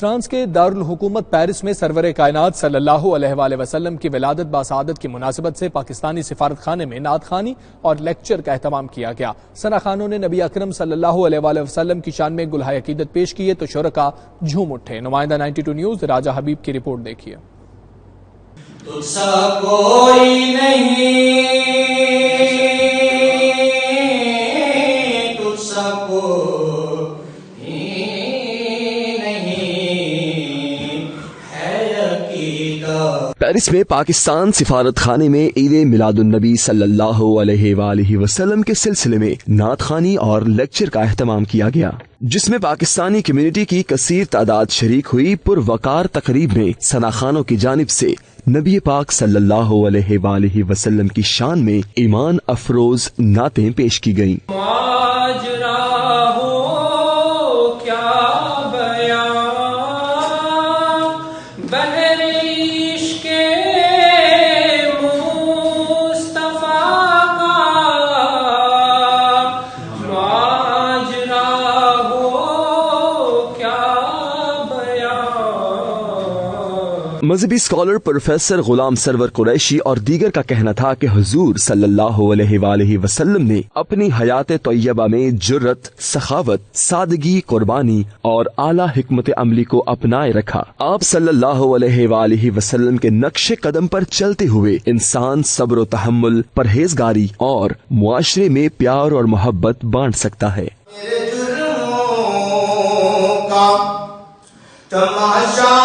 France کے دارالحکومت Paris میں سرور کائنات صلی اللہ علیہ وآلہ وسلم کی ولادت باسعادت کی مناسبت سے پاکستانی سفارت خانے میں نعت خوانی اور لیکچر کا اہتمام کیا گیا۔ ثنا خانوں نے نبی اکرم صلی اللہ علیہ وآلہ وسلم کی شان میں گلہائے عقیدت پیش کیے تو شرکا جھوم اٹھے۔ نمائندہ 92 نیوز راجہ حبیب کی رپورٹ دیکھیے۔ تجھ سا کوئی نہیں، تجھ سا کوئی نہیں ہے عقیدہ۔ پیرس میں پاکستان سفارت خانے میں عید میلاد النبی صلی اللہ علیہ وآلہ وسلم کے سلسلے میں نعت خوانی اور لیکچر کا اہتمام کیا گیا، جس میں پاکستانی کمیونٹی کی کثیر تعداد شریک ہوئی۔ پروقار تقریب میں ثنا خانوں کی جانب سے نبی پاک صلی اللہ علیہ وآلہ وسلم کی شان میں ایمان افروز نعتیں پیش کی گئیں۔ مذہبی اسکالر پروفیسر غلام سرور قریشی اور دیگر کا کہنا تھا کہ حضور صلی اللہ علیہ وآلہ وسلم نے اپنی حیات طیبہ میں جرت، سخاوت، سادگی، قربانی اور اعلیٰ حکمت عملی کو اپنائے رکھا۔ آپ صلی اللہ علیہ وآلہ وسلم کے نقش قدم پر چلتے ہوئے انسان صبر و تحمل، پرہیزگاری اور معاشرے میں پیار اور محبت بانٹ سکتا ہے۔ تماشا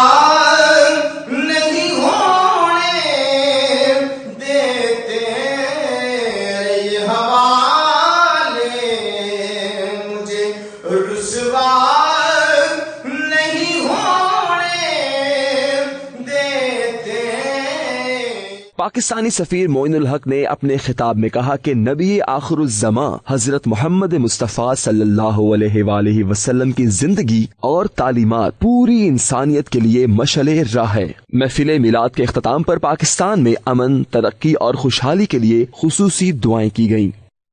پاکستانی سفیر معین الحق نے اپنے خطاب میں کہا کہ نبی آخر الزماں حضرت محمد مصطفیٰ صلی اللہ علیہ وآلہ وسلم کی زندگی اور تعلیمات پوری انسانیت کے لیے مشعل راہ ہے۔ محفل میلاد کے اختتام پر پاکستان میں امن، ترقی اور خوشحالی کے لیے خصوصی دعائیں کی گئیں۔